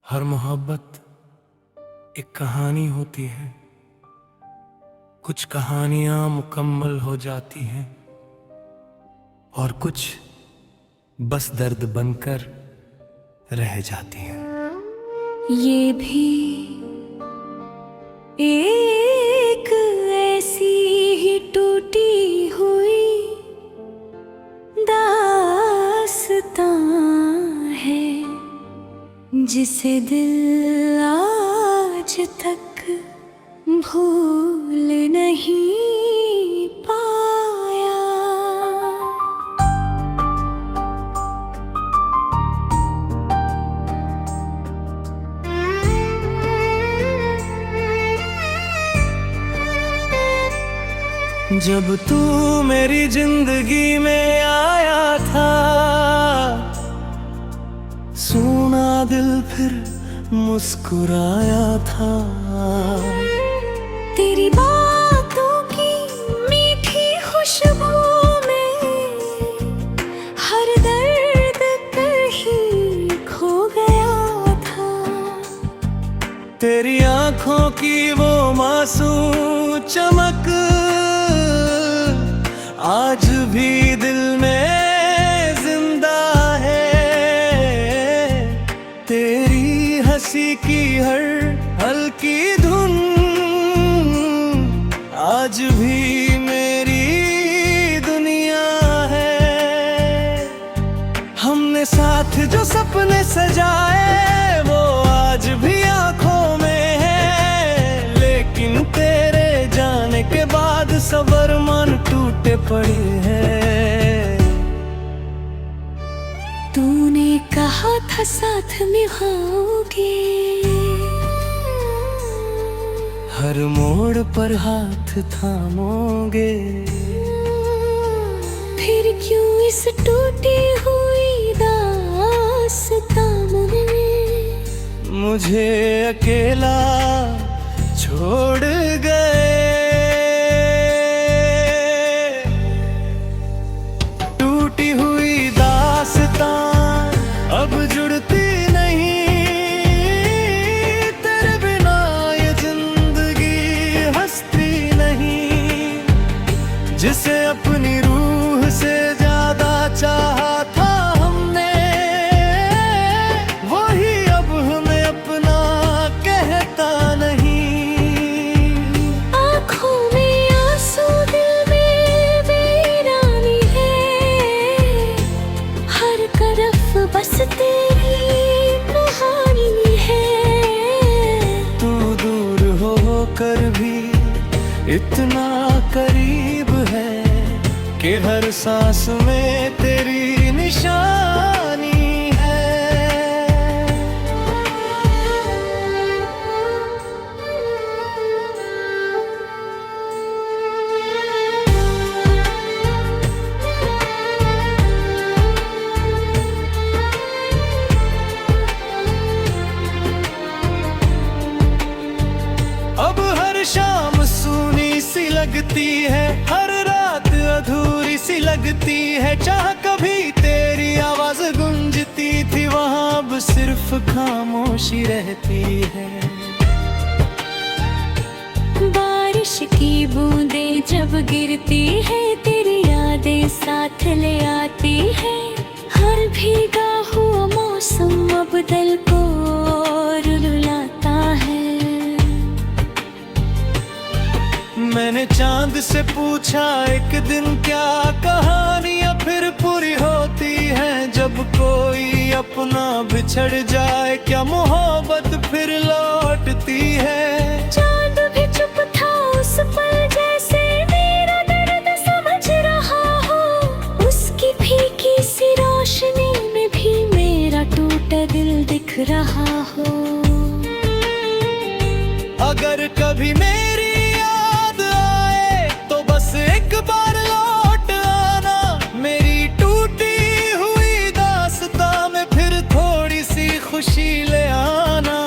हर मोहब्बत एक कहानी होती है। कुछ कहानियां मुकम्मल हो जाती हैं और कुछ बस दर्द बनकर रह जाती हैं। ये भी एक ऐसी ही टूटी हुई दास्तां है जिसे दिल आज तक भूल नहीं पाया। जब तू मेरी जिंदगी में आया था, सुना दिल फिर मुस्कुराया था। तेरी बातों की मीठी खुशबू में हर दर्द कहीं खो गया था। तेरी आंखों की वो मासूम चमक आज भी दिल में जिंदा है। तेरी हंसी की हर हल्की धुन आज भी मेरी दुनिया है। हमने साथ जो सपने सजाए वो आज भी आंखों में है, लेकिन तेरे जाने के बाद सब अरमान टूटे पड़े हैं। तूने कहा था साथ निभाओगे, हर मोड़ पर हाथ थामोगे। फिर क्यों इस टूटी हुई दास्तां में मुझे अकेला छोड़ गए। टूटी हुई दास्तां अब जुड़ती नहीं, तेरे बिना ये जिंदगी हंसती नहीं। जिसे अपनी रूह से ज्यादा चाहा था हमने, वही अब हमें अपना कहता नहीं। आँखों में आंसू दिल में वीरानी है, हर तरफ बस तेरी कहानी है। तू दूर होकर भी इतना करीब है कि हर सांस में तेरी निशानी है। अब हर शाम सूनी सी लगती है, हर रात अधूरी सी लगती है। चाह कभी तेरी आवाज गूंजती थी, वहां अब सिर्फ खामोशी रहती है। बारिश की बूंदें जब गिरती है, तेरी यादें साथ ले आती है। हर भीगा हुआ मौसम अब दिल को रुलाता है। मैंने चांद से पूछा एक दिन क्या कहानियां फिर पूरी होती हैं। जब कोई अपना बिछड़ जाए क्या मोहब्बत फिर लौटती है। चांद भी चुप था उस पल, जैसे मेरा दर्द समझ रहा हो। उसकी फीकी सी रोशनी में भी मेरा टूटा दिल दिख रहा हो। अगर कभी मेरी याद आए तो बस एक बार लौट आना। मेरी टूटी हुई दास्तां में फिर थोड़ी सी खुशी ले आना।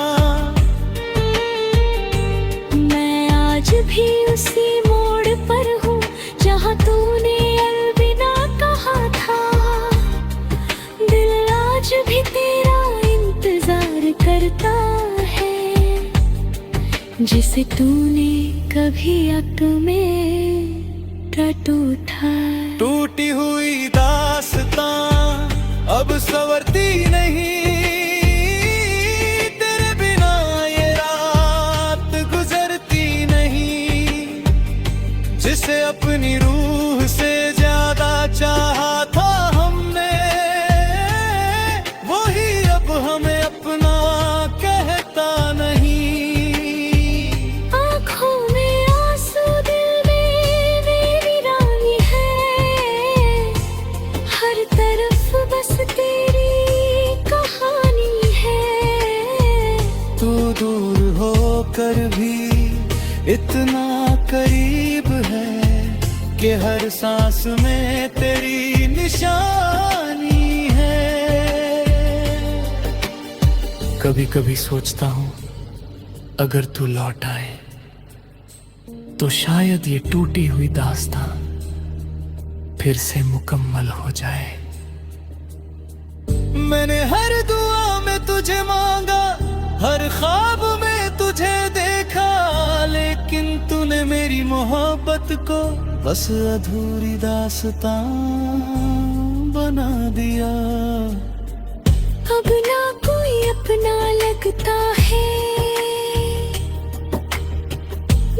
मैं आज भी उसी मोड़ पर हूँ जहाँ तूने अलविदा कहा था। दिल आज भी तेरा इंतजार कर मिलता है, जिसे तूने कभी अक में टूटा। टूटी हुई दास्तां अब संवरती नहीं, तेरे बिना ये रात गुजरती नहीं। जिसे अपनी रूह से ज्यादा चाहा था हमने, वही अब हमें अपना कहता नहीं। आँखों में आंसू, दिल में मेरी रानी है, हर तरफ बस तेरी कहानी है। तू दूर होकर भी इतना करीब है कि हर सांस में तेरी निशानी है। कभी कभी सोचता हूँ अगर तू लौट आए तो शायद ये टूटी हुई दास्तां फिर से मुकम्मल हो जाए। मैंने हर दुआ में तुझे मांगा, हर ख्वाब में तुझे देखा, लेकिन तूने मेरी मोहब्बत को बस अधूरी दास्तां बना दिया। अब ना कोई अपना लगता है,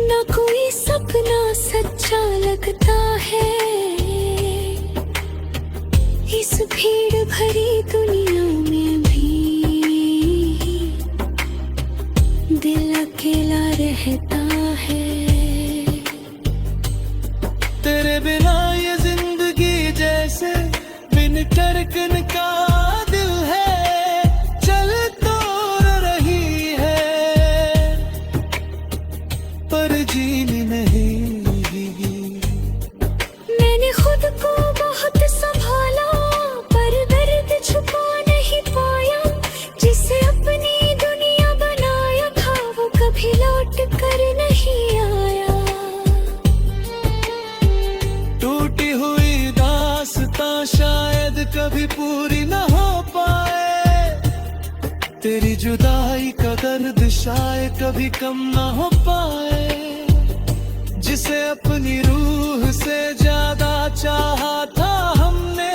ना कोई सपना सच्चा लगता है। इस भीड़ भरी दुनिया में भी दिल अकेला रहता है। तेरे बिना ये जिंदगी जैसे बिन टरकन का दिल है, चल तो रही है पर जीनी नहीं। मैंने खुद को बहुत संभाला पर दर्द छुपा नहीं पाया। जिसे अपनी दुनिया बनाया था वो कभी लौट कर नहीं आया। टूटी हुई दास्तां शायद कभी पूरी न हो पाए, तेरी जुदाई का दर्द शायद कभी कम न हो पाए। जिसे अपनी रूह से ज्यादा चाहा था हमने,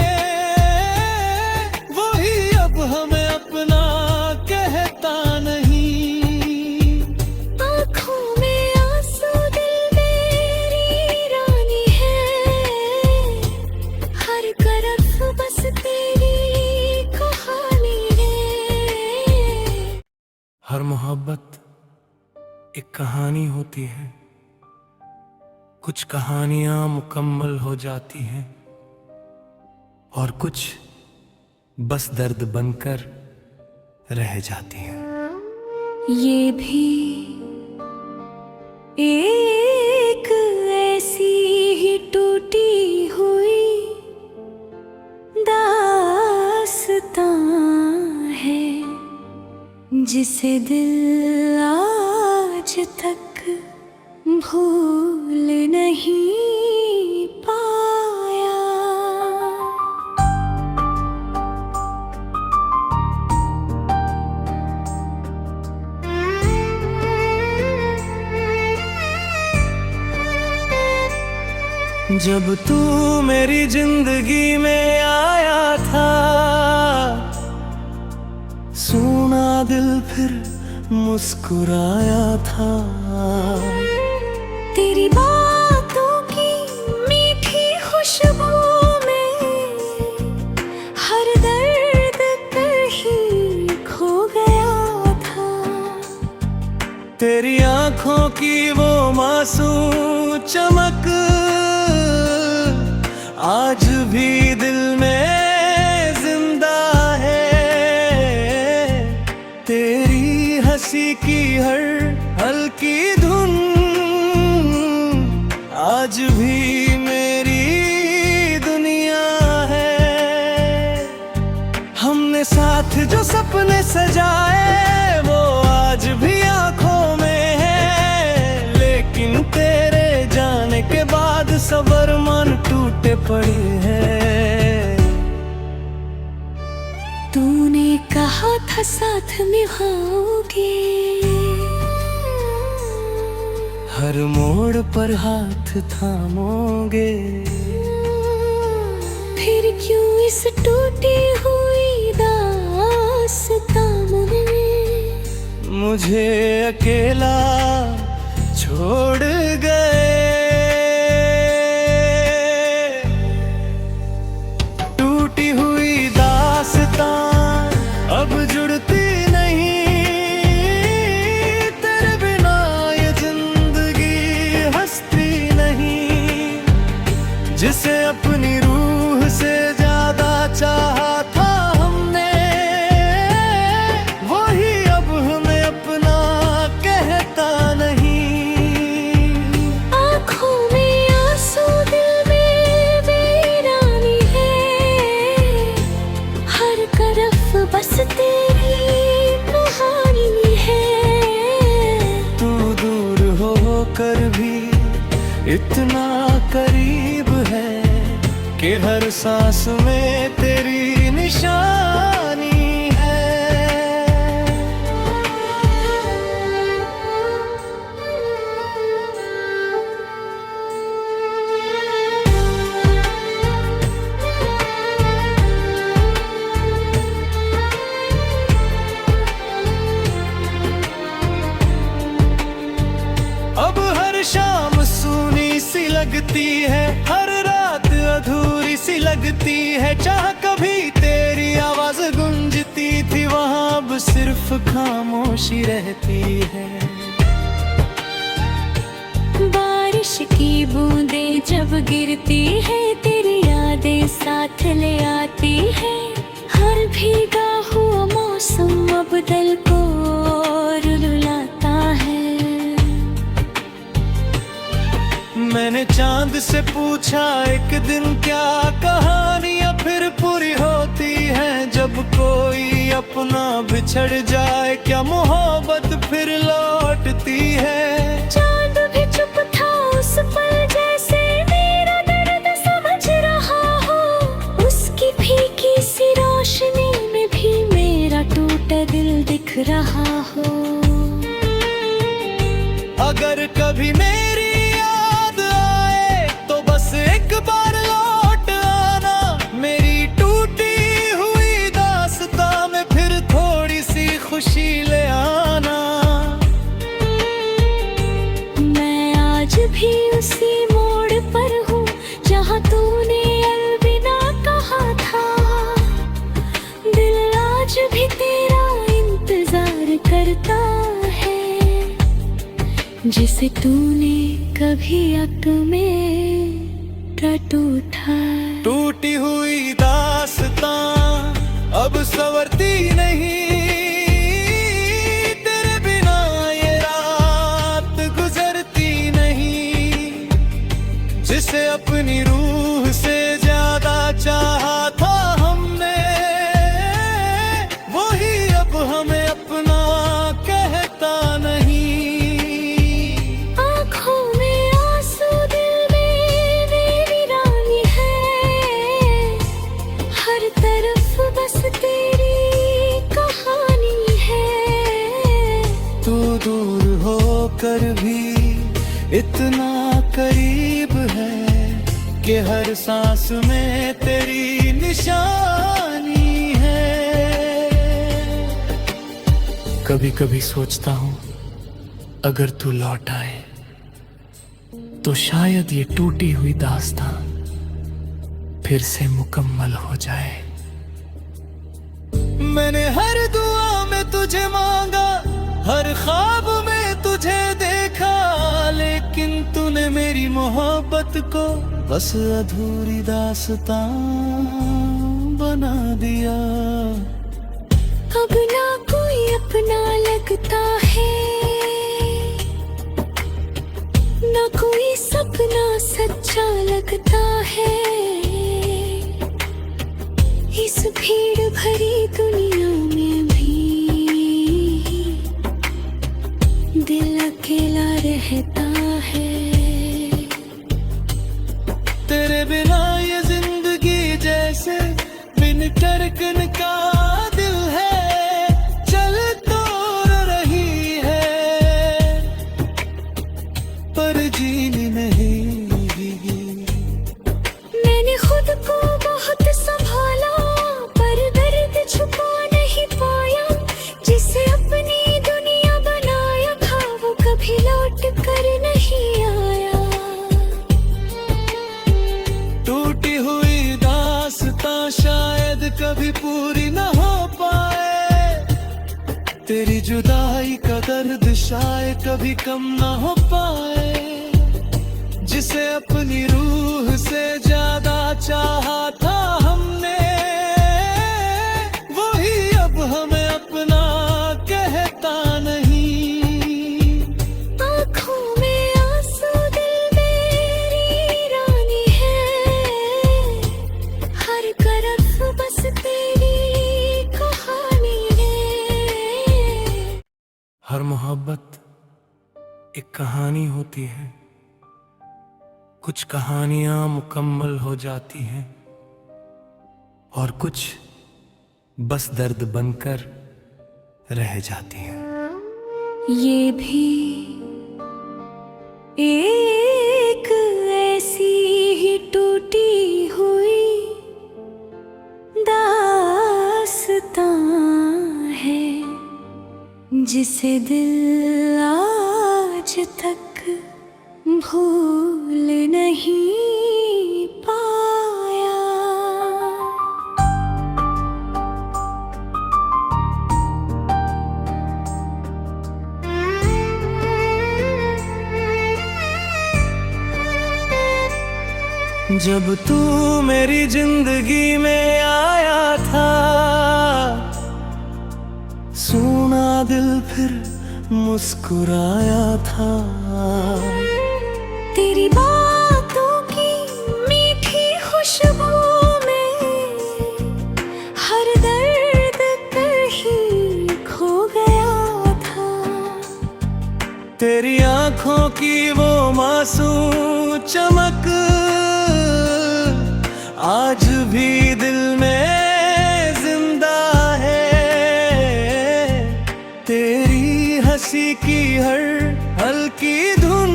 वही अब हमें अपना कहता नहीं। आँखों में आंसू, दिल मेरी रानी है, हर तरफ बस तेरी कहानी है। हर मोहब्बत एक कहानी होती है, कुछ कहानियां मुकम्मल हो जाती हैं और कुछ बस दर्द बनकर रह जाती हैं। ये भी एक ऐसी ही टूटी हुई दास्तां है, जिसे दिल आज तक भूल नहीं पाया। जब तू मेरी जिंदगी में आया था, सूना दिल फिर मुस्कुराया था। तेरी बातों की मीठी खुशबू में हर दर्द कहीं खो गया था। तेरी आंखों की वो मासूम चमक आज भी दिल में जिंदा है। तेरी हंसी की हर हल्की धुन आज भी मेरी दुनिया है। हमने साथ जो सपने सजाए वो आज भी आंखों में है, लेकिन तेरे जाने के बाद सबर मन टूटे पड़े हैं। तूने कहा था साथ निभाऊं, रहोगे। हर मोड़ पर हाथ थामोगे। फिर क्यों इस टूटी हुई दास्तां में मुझे अकेला छोड़ गए। टूटी हुई दास्तां अब जुड़ती नहीं, तेरे बिना ये जिंदगी हंसती नहीं। जिसे अपनी रूह से ज्यादा चाहा था हमने, वही अब हमें अपना कहता नहीं। आँखों में आंसू, दिल में वीरानी है। हर तरफ बस तेरी कहानी है। तू दूर होकर भी इतना करीब है कि हर सांस में तेरी निशानी है। अब हर शाम सूनी सी लगती है, हर रात अधूरी सी लगती है। चाह कभी तेरी आवाज गूंजती थी, वहां अब सिर्फ खामोशी रहती है। बारिश की बूंदें जब गिरती है, तेरी यादें साथ ले आती है। हर भीगा हुआ मौसम अब दिल को रुलाता है। मैंने चांद से पूछा एक दिन, क्या कहानियां फिर पूरी होती हैं जब कोई अपना बिछड़ जाए? क्या मोहब्बत फिर लौटती है? चांद भी चुप था उस पल, जैसे मेरा दर्द समझ रहा हो। उसकी फीकी सी रोशनी में भी मेरा टूटा दिल दिख रहा हो। अगर कभी मेरी याद आए तो बस एक बार लौट आना। मेरी टूटी हुई दास्तां में फिर थोड़ी सी खुशी ले आना। मैं आज भी उसी मोड़ पर हूँ जहाँ तूने अलविदा कहा था। दिल आज भी तेरा इंतजार करता है, जिसे तूने कभी अक में टूटा। टूटी हुई दास्तां अब संवरती नहीं, तेरे बिना ये रात गुजरती नहीं। जिसे अपनी रूह से ज्यादा चाहा था हमने, वही अब हमें अपना कहता नहीं। आँखों में आंसू, दिल में वीरानी है। हर तरफ बस तेरी कहानी है। तू दूर होकर भी इतना करीब है कि हर सांस में तेरी निशानी है। कभी कभी सोचता हूँ, अगर तू लौट आए तो शायद ये टूटी हुई दास्तां फिर से मुकम्मल हो जाए। मैंने हर दुआ में तुझे मांगा, हर ख्वाब में तुझे देखा, लेकिन तूने मेरी मोहब्बत को बस अधूरी दास्तां बना दिया। अब ना कोई अपना लगता है, ना कोई सपना सच्चा लगता है। इस भीड़ भरी दुनिया में भी दिल अकेला रहता है। तेरे बिना ये जिंदगी जैसे बिन टरकन का दिल है। चल तो रही तेरी जुदाई का दर्द शायद कभी कम ना हो पाए। जिसे अपनी रूह से ज्यादा चाहा था हमने, वही अब हमें अपना कहता नहीं। आँखों में आंसू, दिल मेरी रानी है, हर तरफ बस तेरी कहानी है। हर मोहब्बत एक कहानी होती है, कुछ कहानियां मुकम्मल हो जाती हैं और कुछ बस दर्द बनकर रह जाती हैं। ये भी एक ऐसी ही टूटी हुई दास्तां है, जिसे दिल आज तक भूल नहीं पाया। जब तू मेरी जिंदगी में आया था, सुना दिल फिर मुस्कुराया था। तेरी बातों की मीठी खुशबू में हर दर्द कहीं खो गया था। तेरी आंखों की वो मासूम चमक आज भी दिल में जिंदा है। तेरी हंसी की हर हल्की धुन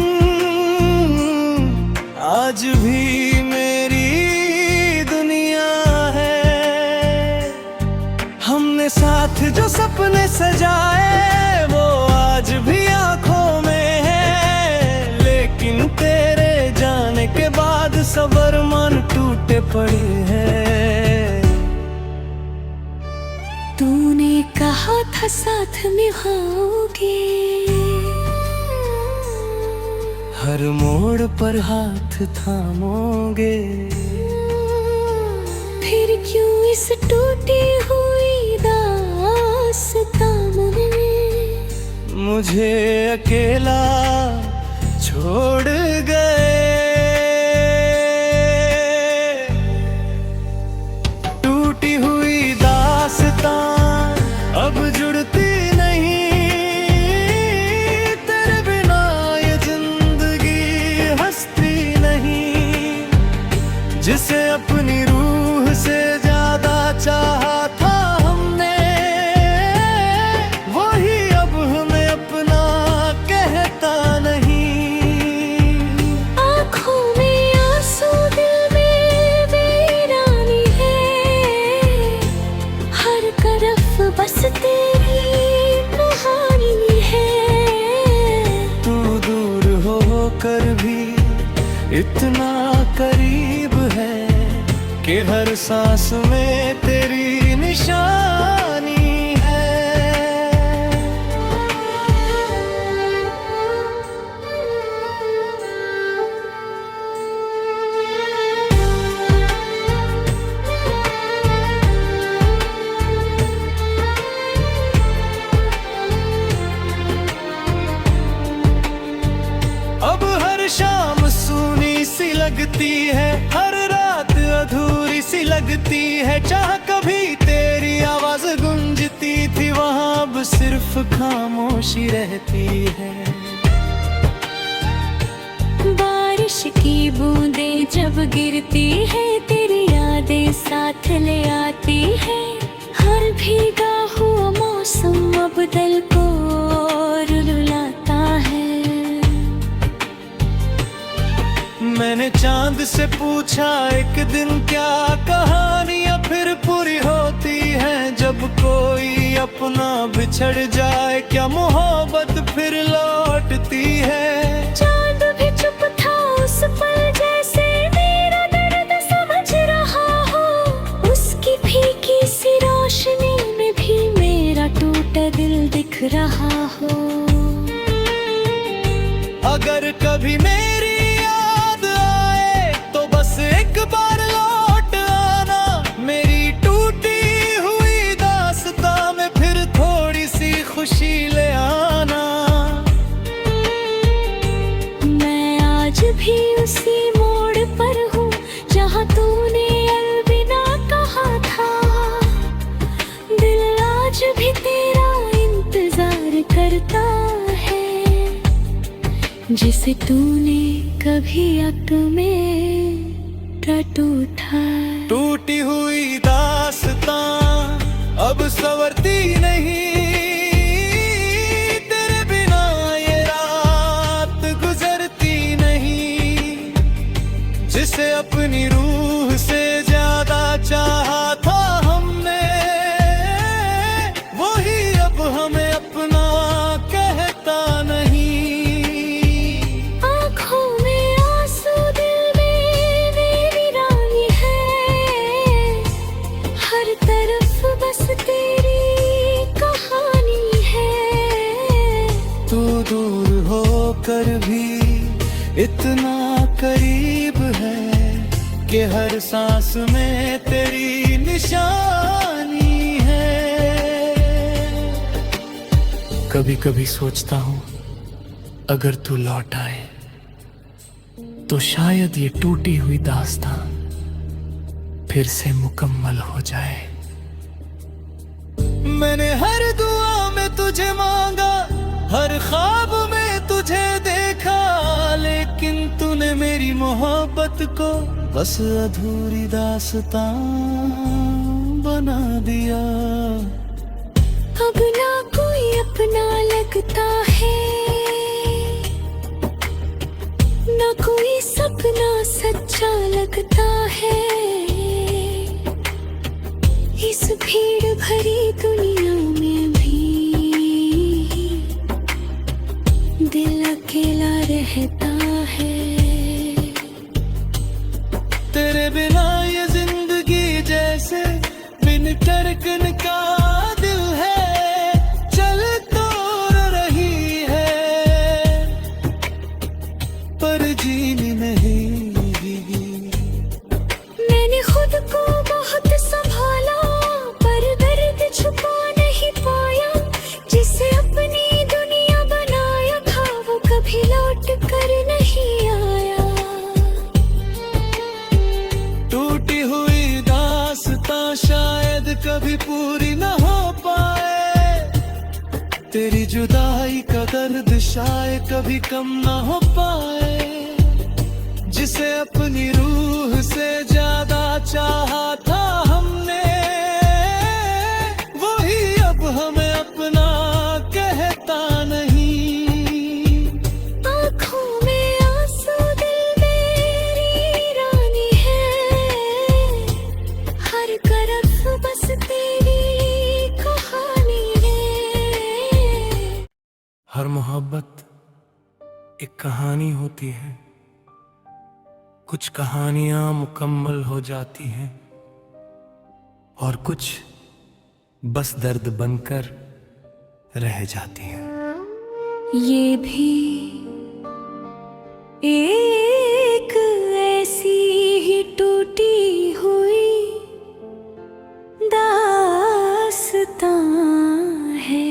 आज भी मेरी दुनिया है। हमने साथ जो सपने सजाए वो आज भी आंखों में है, लेकिन तेरे जाने के बाद सब अरमान टूटे पड़े हैं। तूने कहा था साथ निभाओगे, हर मोड़ पर हाथ थामोगे। फिर क्यों इस टूटी हुई दास्तां में मुझे अकेला छोड़ गए। टूटी हुई दास्तां अब जुड़ती नहीं, तेरे बिना ये जिंदगी हंसती नहीं। जिसे अपनी रूह से ज्यादा चाहा था हमने, वही अब हमें अपना कहता नहीं। आँखों में आंसू, दिल में वीरानी है, हर तरफ बस तेरी कहानी है। तू दूर होकर भी इतना करीब है कि हर सांस में तेरी निशानी है। अब हर शाम सूनी सी लगती है, हर रात अधूरी सी लगती है। चाह कभी तेरी आवाज गूंजती थी, वहां अब सिर्फ खामोशी रहती है। बारिश की बूंदें जब गिरती है, तेरी यादें साथ ले आती है। हर भीगा हुआ मौसम अब दिल को रुलाता है। मैंने चांद से पूछा एक दिन क्या कहानियां फिर पूरी होती हैं। जब कोई अपना बिछड़ जाए, क्या मोहब्बत फिर लौटती है। चांद भी चुप था उस पल, जैसे मेरा दर्द समझ रहा हो। उसकी फीकी सी रोशनी में भी मेरा टूटा दिल दिख रहा हो। अगर कभी मेरी याद आए तो बस एक बार लौट आना, मेरी टूटी हुई दास्तां में फिर थोड़ी सी खुशी ले आना। मैं आज भी उसी मोड़ पर हूँ जहाँ तूने अलविदा कहा था। दिल आज भी तेरा इंतजार करता है, जिसे तूने कभी अक में टूटा। टूटी हुई दास्तां अब संवरती नहीं, तेरे बिना ये रात गुजरती नहीं। जिसे अपनी रूह से ज्यादा चाहा था हमने, वही अब हमें अपना कहता नहीं। आँखों में आंसू, दिल में मेरी रानी है, हर तरफ बस तेरी कहानी है। तू दूर होकर भी इतना करीब है कि हर सांस में तेरी निशानी है। कभी कभी सोचता हूँ अगर तू लौट आए तो शायद ये टूटी हुई दास्तां फिर से मुकम्मल हो जाए। मैंने हर दुआ में तुझे मांगा, हर ख्वाब में तुझे देखा, लेकिन तूने मेरी मोहब्बत को बस अधूरी दास्तां बना दिया। अब ना कोई अपना लगता है, ना कोई सपना सच्चा लगता है। इस भीड़ भरी दुनिया में भी दिल अकेला रहता है। तेरे बिना ये जिंदगी जैसे बिन टरकन का दिल है, चल तो रही है पर जीनी नहीं। मैंने खुद को बहुत संभाला पर दर्द छुपा नहीं पाया। जिसे अपनी दुनिया बनाया था वो कभी लौट कर नहीं आया। टूटी हुई दास्तां शायद कभी पूरी न हो पाए, तेरी जुदाई का दर्द शायद कभी कम न हो पाए। जिसे अपनी रूह से ज्यादा चाहा था हमने, वही अब हमें अपना कहता नहीं। आँखों में आंसू, दिल मेरी रानी है, हर तरफ बस तेरी कहानी है। हर मोहब्बत एक कहानी होती है, कुछ कहानियां मुकम्मल हो जाती हैं और कुछ बस दर्द बनकर रह जाती हैं। ये भी एक ऐसी ही टूटी हुई दास्तां है,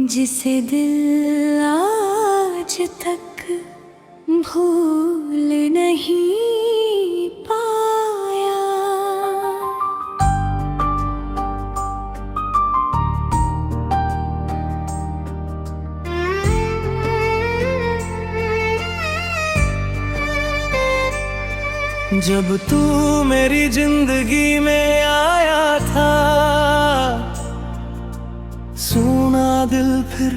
जिसे दिल आज तक भूल नहीं पाया। जब तू मेरी जिंदगी में आया था, सूना दिल फिर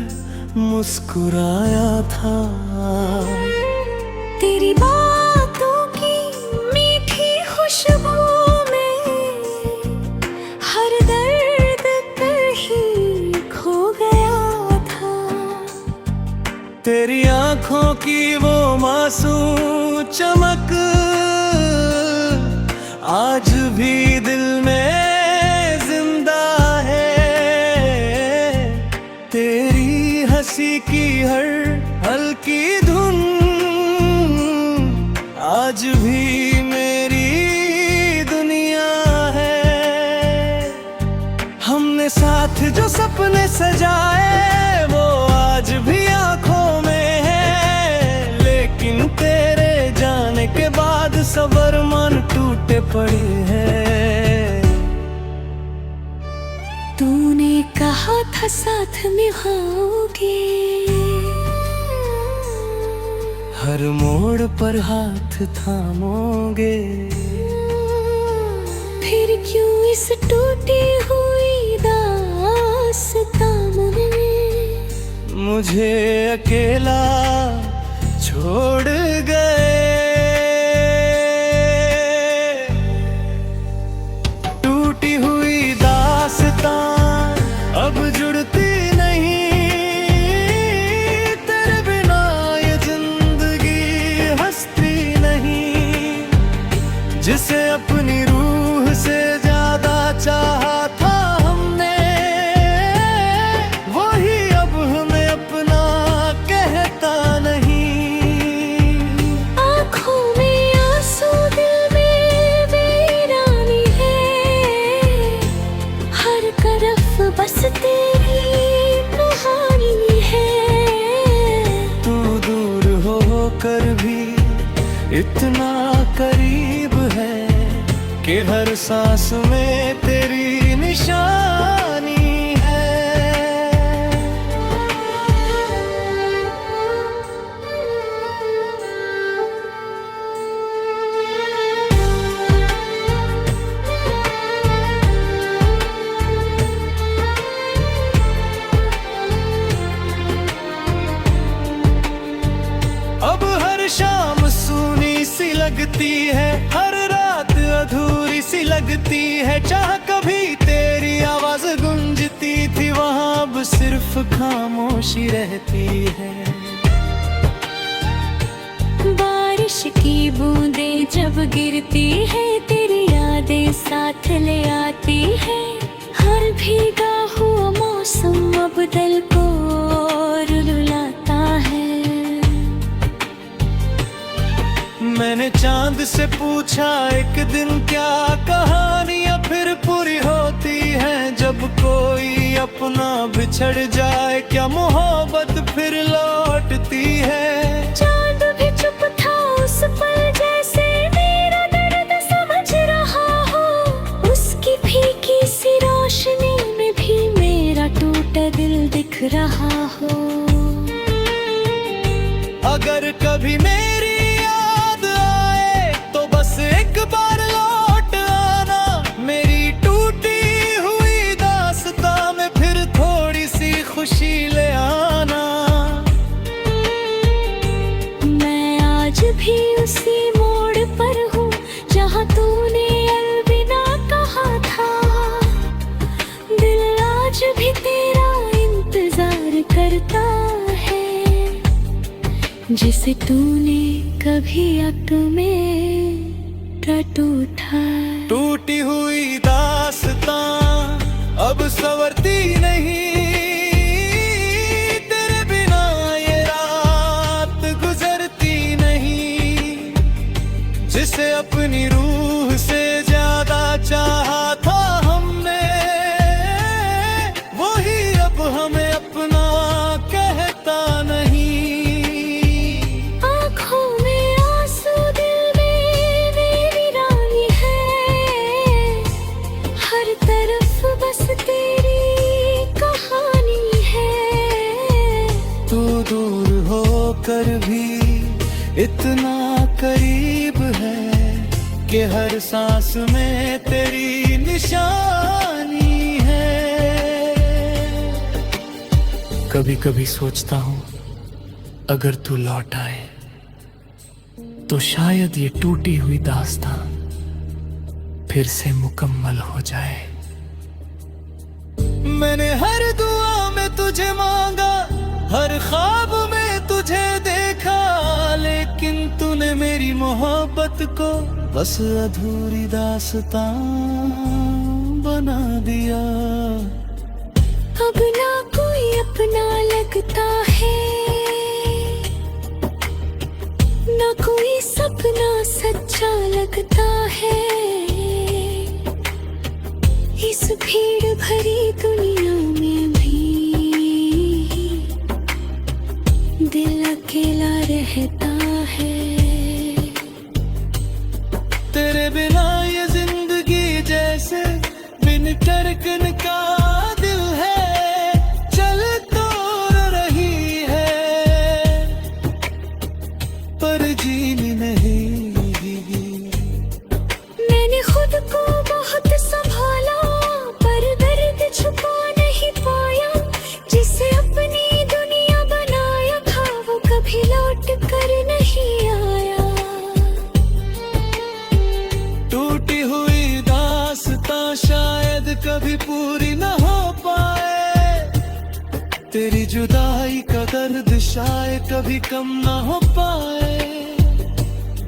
मुस्कुराया था। तेरी बातों की मीठी खुशबू में हर दर्द कहीं खो गया था। तेरी आंखों की वो मासूम चमक आज भी दिल में जिंदा है। तेरी हंसी की हर हल्की धुन आज भी मेरी दुनिया है। हमने साथ जो सपने सजाए वो आज भी आंखों में है, लेकिन तेरे जाने के बाद सब अरमान टूटे पड़े हैं। तूने कहा था साथ में होगे, हर मोड़ पर हाथ थामोगे, फिर क्यों इस टूटी हुई दास्तां में मुझे अकेला छोड़ गए। टूटी हुई दास्तां अब जुड़ती नहीं, तेरे बिना ये जिंदगी हंसती नहीं। जिसे अपनी रूह से ज्यादा चाहा था हमने, वही अब हमें अपना कहता नहीं। आँखों में आंसू दिल में वीरानी है, हर तरफ बस तेरी कहानी है। तू दूर होकर भी इतना करीब है कि हर सांस में तेरी निशानी है। अब हर शाम सूनी सी लगती है, हर रात अधूरी सी लगती है। चाह कभी तेरी आवाज गूंजती थी, वहां अब सिर्फ खामोशी रहती है। बारिश की बूंदें जब गिरती है, तेरी यादें साथ ले आती है। हर भीगा हुआ मौसम अब दिल को रुलाता है। मैंने चांद से पूछा एक दिन क्या कहानियां फिर पूरी होती हैं। जब कोई अपना बिछड़ जाए क्या मोहब्बत फिर लौटती है। चांद भी चुप था उस पल, जैसे मेरा दर्द समझ रहा हो। उसकी फीकी सी रोशनी में भी मेरा टूटा दिल दिख रहा हो। अगर कभी मेरी याद आए तो बस एक बार लौट आना, मेरी टूटी हुई दास्तां में फिर थोड़ी सी खुशी ले आना। मैं आज भी उसी मोड़ पर हूँ जहाँ तूने अलविदा कहा था। दिल आज भी तेरा इंतजार करता है, जिसे तूने कभी अक में टूटा। टूटी हुई दास्तां अब संवरती नहीं, तेरे बिना ये रात गुजरती नहीं। जिसे अपनी रूह से ज्यादा चाहा था हमने, वही अब हमें अपना कहता नहीं। आँखों में आंसू दिल में मेरी रानी है, हर तरफ बस तेरी कहानी है। तू दूर होकर भी इतना करीब है कि हर सांस में तेरी निशानी है। कभी कभी सोचता हूँ अगर तू लौट आए तो शायद ये टूटी हुई दास्तां फिर से मुकम्मल हो जाए। मैंने हर दुआ में तुझे मांगा, हर ख्वाब में तुझे देखा, लेकिन तूने मेरी मोहब्बत को बस अधूरी दास्तां बना दिया। अब ना कोई कोई अपना लगता है, ना कोई सपना सच्चा लगता है। इस भीड़ भरी दुनिया में भी दिल अकेला रहता है। तेरे बिना ये जिंदगी जैसे बिन धड़कन का दिल है, चल तो रही है पर जीनी नहीं। मैंने खुद को बहुत संभाला पर दर्द छुपा नहीं पाया। जिसे अपनी दुनिया बनाया था वो कभी लौट कर नहीं आया। टूटी हुई दास्तां शायद कभी पूरी न हो पाए, तेरी जुदाई का दर्द शायद कभी कम न हो पाए।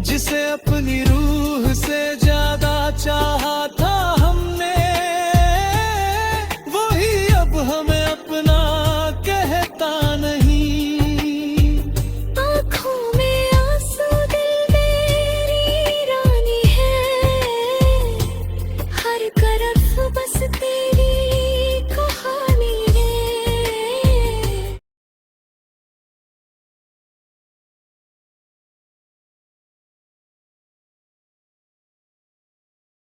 जिसे अपनी रूह से ज्यादा चाहा था हमने,